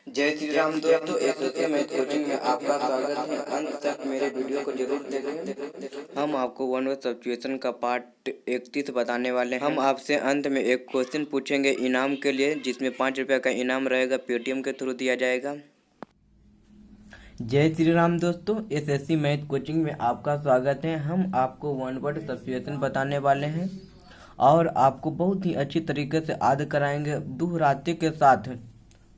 जय श्री राम दोस्तों, SSC math coaching में आपका स्वागत है। अंत तक मेरे वीडियो को जरूर देखें। हम आपको वन वर्ड सब्स्टिट्यूशन का पार्ट 31 बताने वाले हैं। हम आपसे अंत में एक क्वेश्चन पूछेंगे इनाम के लिए, जिसमें 5 रुपये का इनाम रहेगा, पेटीएम के थ्रू दिया जाएगा। जय श्री राम दोस्तों, एसएससी मैथ कोचिंग में आपका स्वागत है। हम आपको वन वर्ड सब्स्टिट्यूशन बताने वाले हैं और आपको बहुत ही अच्छी तरीके से याद कराएंगे दोहराते के साथ।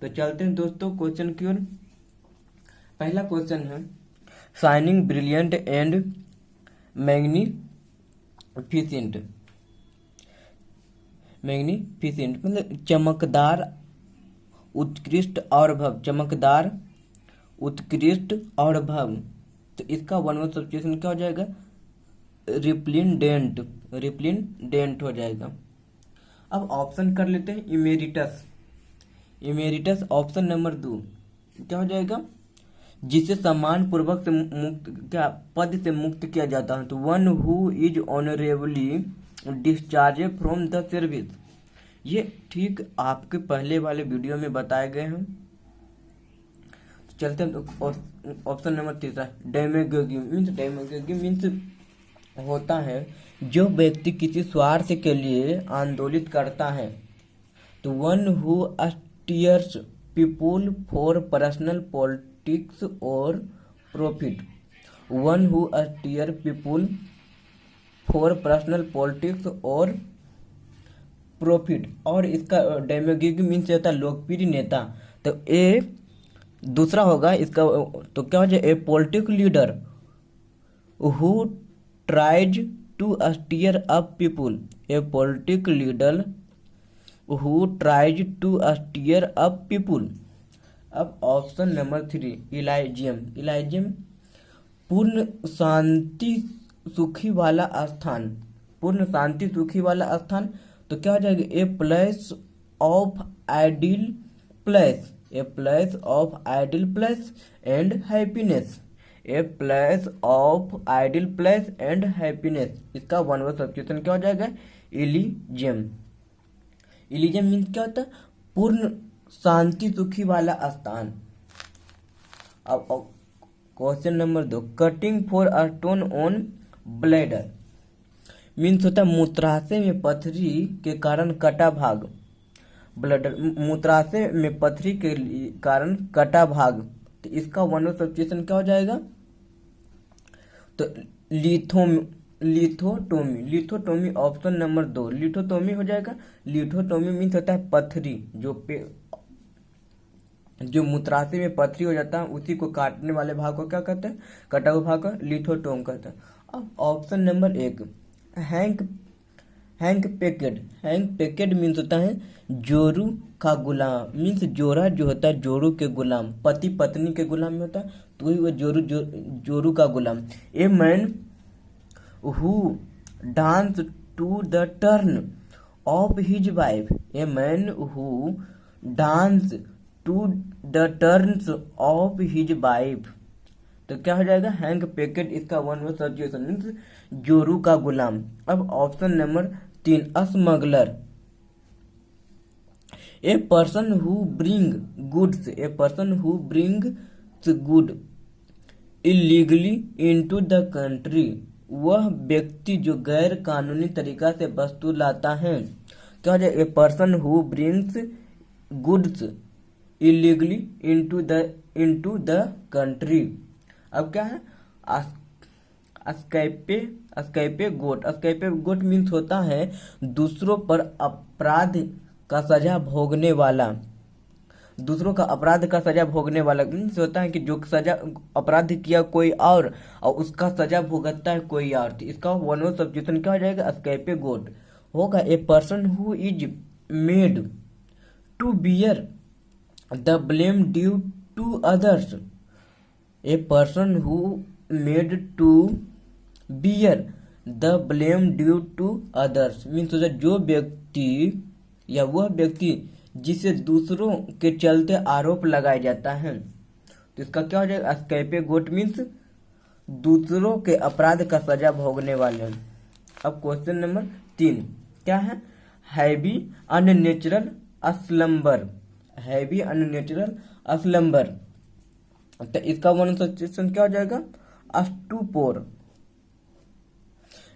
तो चलते हैं दोस्तों क्वेश्चन की ओर। पहला क्वेश्चन है, shining brilliant and magnificent. Magnificent मतलब चमकदार, उत्कृष्ट और भव्य। चमकदार, उत्कृष्ट और भव्य। तो इसका वन वर्ड सब्स्टिट्यूशन क्या हो जाएगा? रिप्लिंडेंट। रिप्लिंडेंट हो जाएगा। अब ऑप्शन कर लेते हैं। इमेरिटस। इमेरिटस ऑप्शन नंबर 2 क्या हो जाएगा? जिसे सम्मान पूर्वक से मुक्त, क्या पद से मुक्त किया जाता है। तो one who is honourably discharge from the service. ये ठीक आपके पहले वाले वीडियो में बताए गए हैं। चलते हैं ऑप्शन नंबर 3, डेमेगोगी। डेमेगोगी मीन्स होता है जो व्यक्ति किसी स्वार्थ के लिए आंदोलित करता है। तो one who steers people for personal politics or profit. One who steers people for personal politics or profit। और इसका डेमेगोगी मीन्स होता है लोकप्रिय नेता। तो ए दूसरा होगा इसका। तो क्या हो जाए? A political leader who tries to steer up people. A political leader who tries to steer up people। अब ऑप्शन नंबर 3, इलाइजियम। इलाइजियम पूर्ण शांति सुखी वाला स्थान। पूर्ण शांति सुखी वाला स्थान। तो क्या हो जाएगा? ए place of ideal place. A place of ideal place and happiness. A place of ideal place and happiness. इसका वन वर्ड सब्स्टिट्यूशन क्या हो जाएगा? इलिजियम। इलिजियम मीन्स क्या होता है? पूर्ण शांति सुखी वाला स्थान। अब question number 2, cutting for a stone on bladder. Means होता है मूत्राशय में पथरी के कारण कटा भाग। ब्लैडर मूत्राशय में पथरी के कारण कटा भाग। तो इसका वन वर्ड सब्स्टिट्यूशन क्या हो जाएगा? तो lithotomy. Lithotomy option number 2, lithotomy हो जाएगा। लिथोटोमी मीन्स होता है पथरी, जो मूत्राशय में पथरी हो जाता है उसी को काटने वाले भाग को क्या कहते हैं? कटा हुआ भाग को लिथोटोम कहते हैं। अब option number 1, hang packet. Hang packet means होता है जोरू का गुलाम। मीन्स जोरा जो होता है जोरू के गुलाम, पति पत्नी के गुलाम में होता है, तो वही वो जोरू का गुलाम। A man who dance to the turn of his wife। A man who dance to the turns of his wife। तो क्या हो जाएगा? Hang packet. इसका वन वर्ड सब्स्टिट्यूशन मीन्स जोरू का गुलाम। अब option number 3, smuggler. A person who bring goods. A person who brings good illegally into the country. वह व्यक्ति जो गैर कानूनी तरीका से वस्तु लाता है। क्या हो जाए? ए person who brings goods illegally into the country. अब क्या है? स्कैपे गोट। स्कैपे गोट मीन्स होता है दूसरों पर अपराध का सजा भोगने वाला। दूसरों का अपराध का सजा भोगने वाला मीन्स होता है कि जो सजा अपराध किया कोई और उसका सजा भुगतता है कोई और। तो इसका वन वर्ड सब्स्टिट्यूशन क्या हो जाएगा? स्कैपे गोट होगा। A person who is made to bear the blame due to others. A person who made to bear the blame due to others means होता है जो व्यक्ति या वह व्यक्ति जिसे दूसरों के चलते आरोप लगाया जाता है। तो इसका क्या हो जाएगा? स्कैपे गोट मीन्स दूसरों के अपराध का सजा भोगने वाले। अब क्वेश्चन नंबर 3 क्या है? Heavy unnatural slumber. Heavy unnatural slumber. तो इसका वन सब्स्टिट्यूशन क्या हो जाएगा? स्टूपोर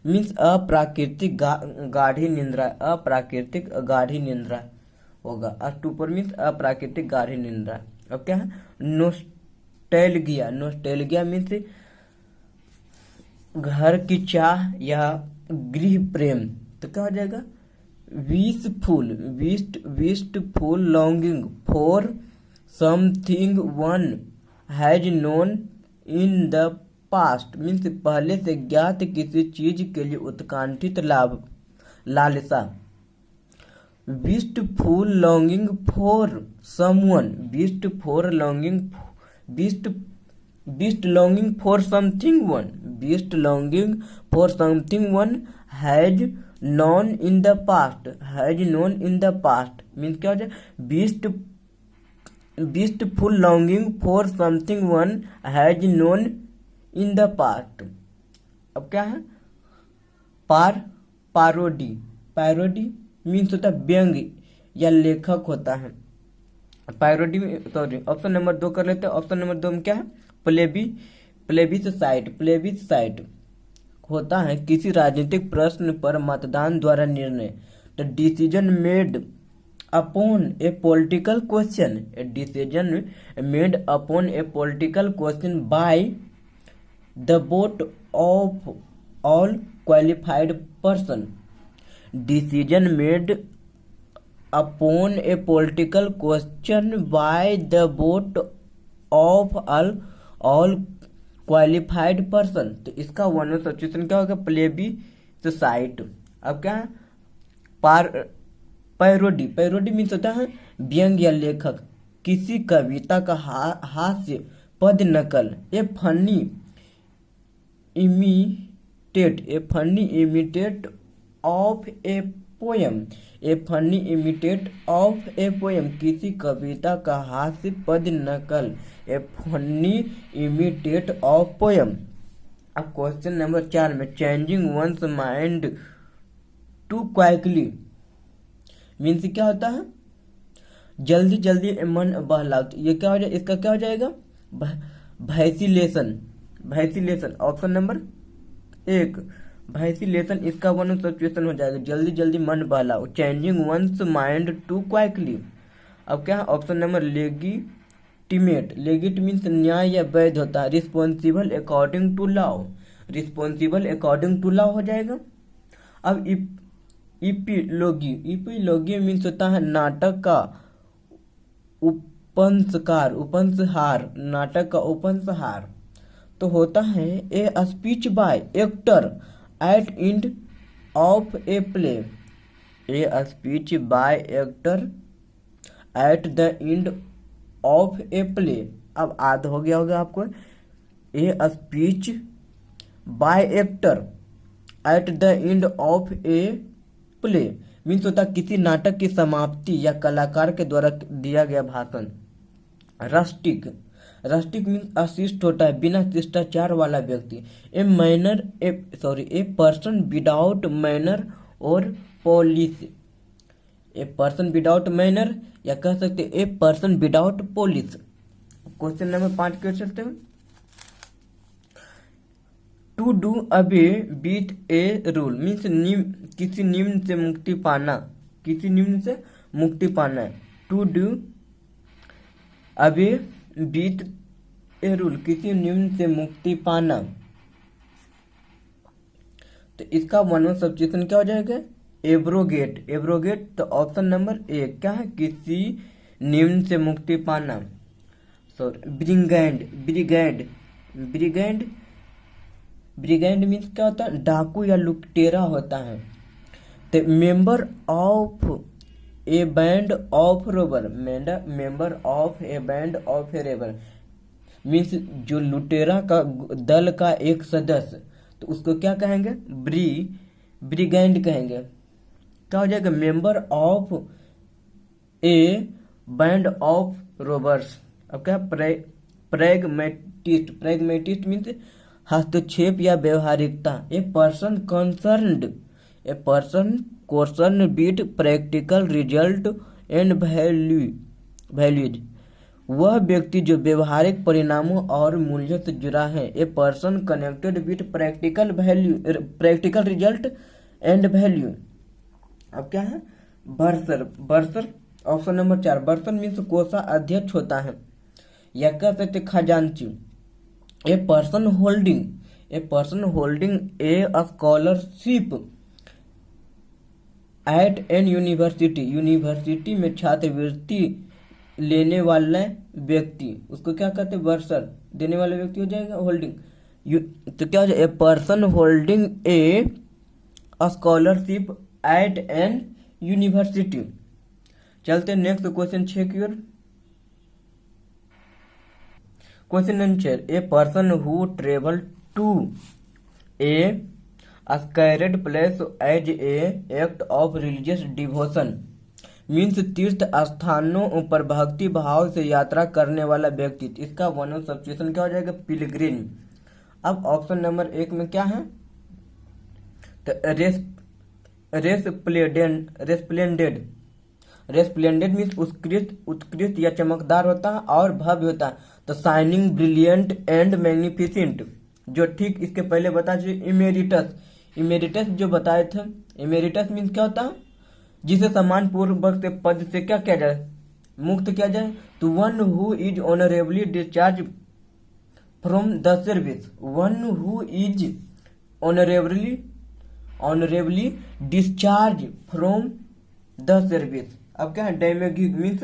मीन्स अप्राकृतिक गाढ़ी निंद्रा, अप्राकृतिक गाढ़ी निंद्रा होगा। स्टूपोर मीन्स अप्राकृतिक गाढ़ी निंद्रा। अब क्या है? नोस्टैल्गिया, नोस्टैल्गिया मीन्स घर की चाह या गृह प्रेम। तो क्या हो जाएगा? Wishful, wistful longing for something one has known in the past means पहले से ज्ञात किसी चीज के लिए उत्कंठित लालसा। Wistful longing for someone, wistful longing, wist longing for something one, wist longing for something one has known in the past, has known in the past means क्या हो जाए? Wistful longing for something one has known in the past. अब क्या है? Parody, parody means होता है व्यंग या लेखक होता है। पैरोडी में सॉरी ऑप्शन नंबर 2 कर लेते हैं। ऑप्शन नंबर 2 में क्या है? प्लेबिससाइट, प्लेबिससाइट होता है किसी राजनीतिक प्रश्न पर मतदान द्वारा निर्णय। The decision made upon a political question, a decision made upon a political question by the vote of all qualified person. Decision made upon a political question by the vote of all qualified person. तो इसका one substitution क्या होगा? प्लेबिससाइट। अब क्या है? Parody, parody means होता है व्यंग या लेखक किसी कविता का हास्य पद नकल। A funny imitate, a funny imitate of a poem, a funny imitate of a poem किसी कविता का हास्य पद नकल। A funny imitate of poem. अब क्वेश्चन नंबर 4 में changing one's mind to quickly means क्या होता है? जल्दी जल्दी मन बहलाव। ये क्या हो जाएगा? इसका क्या हो जाएगा? वैसिलेशन, वैसिलेशन ऑप्शन नंबर 1 वैसिलेशन इसका वन सब्स्टिट्यूशन हो जाएगा जल्दी जल्दी मन बहलाव। Changing one's mind to quickly. अब क्या है? Option number legitimate, legit means न्याय या वैध होता है। Responsible according to law, responsible according to law हो जाएगा। अब इपिलोगी, इपिलोगी मीन्स होता है नाटक का उपंसकार, उपंसहार, नाटक का उपंसहार। तो होता है ए speech by actor eight and of a play, A speech by actor at the end of a play. अब याद हो गया होगा आपको। ए speech by actor at the end of a play means होता किसी नाटक की समाप्ति या कलाकार के द्वारा दिया गया भाषण। रस्टिक, रस्टिक मीन्स अशिष्ट होता है बिना शिष्टाचार वाला व्यक्ति। ए पर्सन विदाउट मैनर और polish, a person without manner या कह सकते a person without polish. Question number 5 कर सकते हैं। To do away with a rule means किसी निम्न से मुक्ति पाना, किसी निम्न से मुक्ति पाना है। To do away with a rule किसी निम्न से मुक्ति पाना। तो इसका वन सब्स्टिट्यूशन क्या हो जाएगा? Abrogate, abrogate. तो ऑप्शन नंबर 1 क्या है? किसी निम्न से मुक्ति पाना। सॉरी ब्रिगेंड, ब्रिगेड, ब्रिगेंड, ब्रिगेंड मीन्स क्या होता है? डाकू या लुटेरा होता है। तो member of a band of Rober, member of a band of A rebar means जो लुटेरा का दल का एक सदस्य, तो उसको क्या कहेंगे? ब्रिगेंड कहेंगे। क्या हो जाएगा? Member of a band of robbers. अब क्या? प्रैग्मेटिस्ट, प्रैग्मेटिस्ट मीन्स हस्तक्षेप या व्यवहारिकता। A person concerned, a person concern with practical result and values, वह व्यक्ति जो व्यवहारिक परिणामों और मूल्यों से जुड़ा है। A person connected with practical result and value. अब क्या है? Bursar. Bursar option number 4, bursar means कोषा अध्यक्ष होता है या कह सकते खजांची। A person holding a scholarship at an university, university में छात्रवृत्ति लेने वाला व्यक्ति, उसको क्या कहते हैं? बर्सर। देने वाला व्यक्ति हो जाएगा होल्डिंग। तो क्या हो जाएगा? A person holding a scholarship at an university. चलते नेक्स्ट क्वेश्चन 6 की ओर। Question number 6, a person who travel to a scared place as a act of religious devotion means तीर्थ स्थानों पर भक्ति भाव से यात्रा करने वाला व्यक्ति। इसका वन ऑफ सब्स्टिट्यूशन क्या हो जाएगा? पिलग्रिम। अब ऑप्शन नंबर 1 में क्या है? तो रेस्प्लेंडेड मीन्स उत्कृष्ट या चमकदार होता है और भव्य होता है। तो शाइनिंग, ब्रिलियंट एंड मैग्निफिसेंट। जो ठीक इसके पहले बता चुके इमेरिटस जो बताए थे। इमेरिटस मीन्स क्या होता है? जिसे सम्मान पूर्वक से पद से क्या किया जाए? मुक्त किया जाए। तो one who is honourably discharge from the service, one who is honourably discharge from the service. अब क्या है? डेमेगोग मीन्स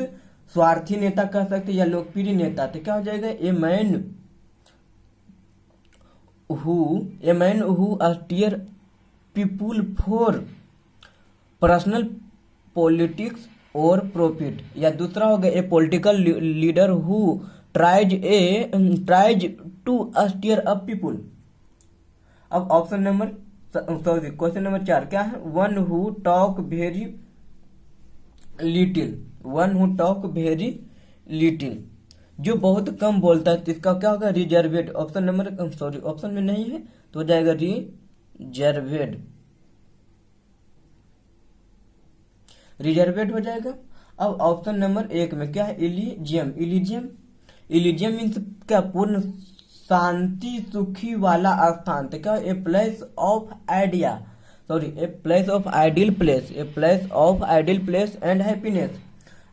स्वार्थी नेता कह सकते या लोकप्रिय नेता। तो क्या हो जाएगा? A man who steer people for personal politics और प्रॉफिट। या दूसरा हो गया a political leader who tries to steer up people. अब ऑप्शन नंबर क्वेश्चन नंबर 4 क्या है? One who talk very little, जो बहुत कम बोलता है। तो इसका क्या होगा? रिजर्वेड। ऑप्शन में नहीं है तो हो जाएगा रिजर्वेड हो जाएगा। अब ऑप्शन नंबर 1 में क्या है? इलिजियम मीन्स क्या? पूर्ण शांति सुखी वाला स्थान। तो क्या? A place of ideal place and happiness.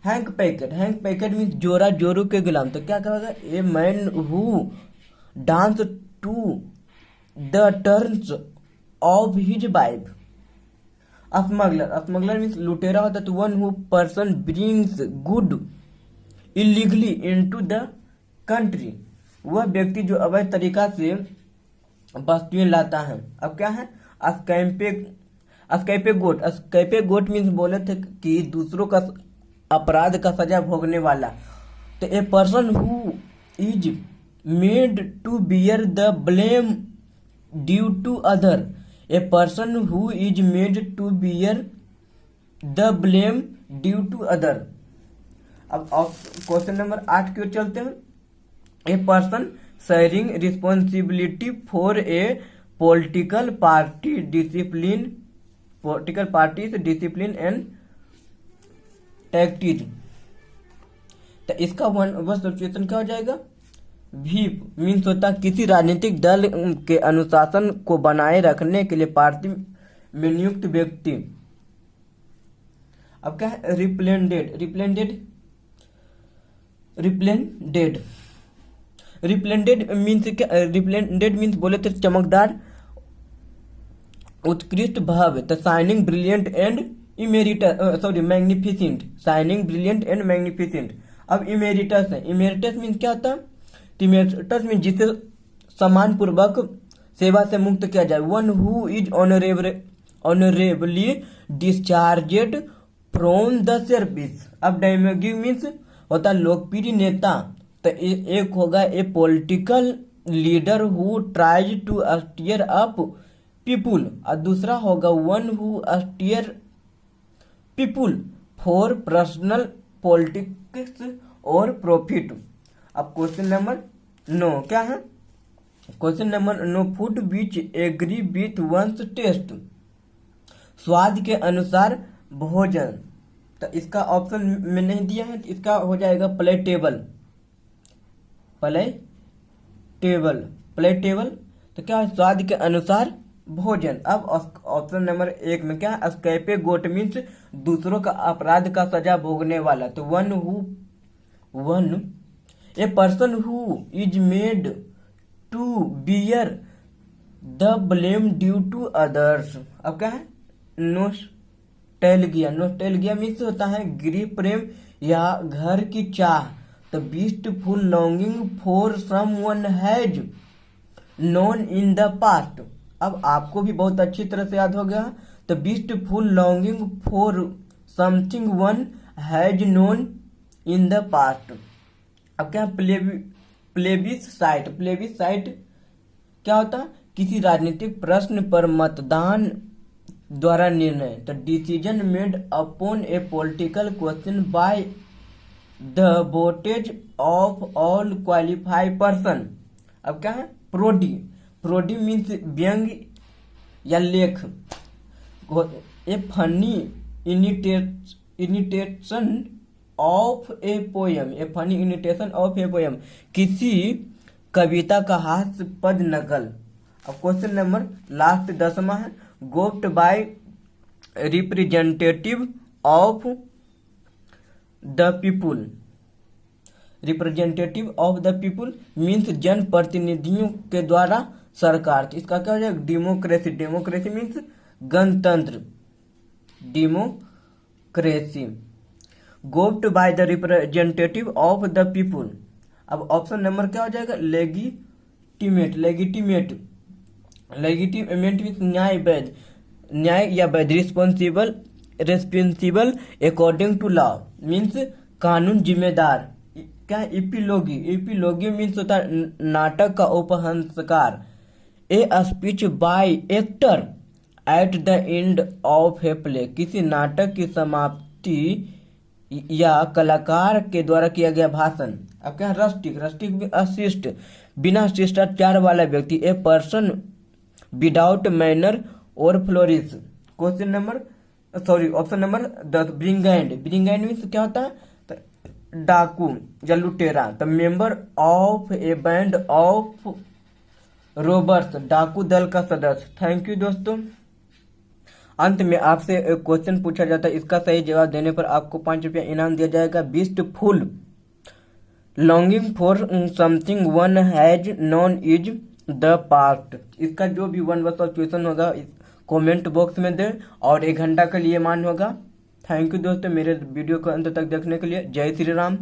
Henpecked means जोरू के गुलाम। तो क्या कहेगा? A man who dance to the turns of his wife. Smuggler means लुटेरा होता है। तो one who person brings good illegally into the country, वह व्यक्ति जो अवैध तरीका से वस्तुएं लाता है। अब क्या है? स्कैपे गोट मीन्स बोले थे कि दूसरों का अपराध का सजा भोगने वाला। तो a person who is made to bear the blame due to other, a person who is made to bear the blame due to other. अब क्वेश्चन नंबर 8 की ओर चलते हैं। A person sharing responsibility for a political parties discipline and tactics. तो इसका one substitution क्या हो जाएगा? व्हीप मीन्स होता है किसी राजनीतिक दल के अनुशासन को बनाए रखने के लिए पार्टी में नियुक्त व्यक्ति। अब क्या है? रिप्लेंडेड मीन्स क्या? रिप्लेंडेड मीन्स बोले थे चमकदार, उत्कृष्ट, भव्य। तो shining, brilliant and magnificent. Shining, brilliant and magnificent. अब इमेरिटस है। इमेरिटस मीन्स क्या होता है? इमेरिटस मीन्स जिसे सम्मान पूर्वक सेवा से मुक्त किया जाए। One who is honourably discharged from the service. अब डेमेगोग मीन्स होता है लोकप्रिय नेता। तो एक होगा a political leader who tries to steer up people, और दूसरा होगा one who steer people for personal politics और प्रॉफिट। अब क्वेश्चन नंबर 9 क्या है? Question number 9, food which agree with one's taste, स्वाद के अनुसार भोजन। तो इसका ऑप्शन में नहीं दिया है, इसका हो जाएगा प्लेटेबल। प्लेटेबल प्लेटेबल तो क्या है, स्वाद के अनुसार भोजन। अब ऑप्शन नंबर 1 में क्या है, स्कैपे गोट मीन्स दूसरों का अपराध का सजा भोगने वाला। तो one a person who is made to bear the blame due to others. अब क्या है, नोस्टैल्जिया। नोस्टैल्जिया मीन्स होता है गृह प्रेम या घर की चाह। The wistful longing for someone has known in the past. अब आपको भी बहुत अच्छी तरह से याद हो गया। The wistful longing for something one has known in the past. अब क्या, प्लेबिससाइट। प्लेबिससाइट क्या होता है, किसी राजनीतिक प्रश्न पर मतदान द्वारा निर्णय। तो decision made upon a political question by the वोटेज ऑफ ऑल क्वालिफाइड पर्सन। अब क्या है, प्रोडी। प्रोडी मीन्स व्यंग या लेख। A funny imitation of a poem. A funny imitation of a poem, किसी कविता का हास्यास्पद नकल। अब क्वेश्चन नंबर लास्ट 10वां है, govt by representative of the people. Representative of the people means जन प्रतिनिधियों के द्वारा सरकार। तो इसका क्या हो जाएगा, डेमोक्रेसी। डेमोक्रेसी मीन्स गणतंत्र, democracy. Govt by the representative of the people. अब ऑप्शन नंबर क्या हो जाएगा, लेगिटिमेट। लेगिटिमेट मीन्स न्याय, वैध, न्याय या वैध। Responsible according to law means कानून जिम्मेदार। क्या है, इपिलोगी। इपिलोगी मीन्स होता है नाटक का उपहंसकार। A speech by actor at the end of a play, किसी नाटक की समाप्ति या कलाकार के द्वारा किया गया भाषण। अब क्या, रस्टिक। रस्टिक भी अशिष्ट, बिना शिष्टाचार वाला व्यक्ति। ए पर्सन विदाउट मैनर और flourish. Question number option number 10, brigand. Brigand means क्या होता है, डाकू या लुटेरा। The member of a band of robbers, डाकू दल का सदस्य। थैंक यू दोस्तों। अंत में आपसे एक क्वेश्चन पूछा जाता है, इसका सही जवाब देने पर आपको 5 रुपया इनाम दिया जाएगा। Wistful longing for something one has known is the past. इसका जो भी वन वर्ड क्वेश्चन होगा कमेंट बॉक्स में दे और 1 घंटा के लिए मान होगा। थैंक यू दोस्तों मेरे वीडियो को अंत तक देखने के लिए। जय श्री राम।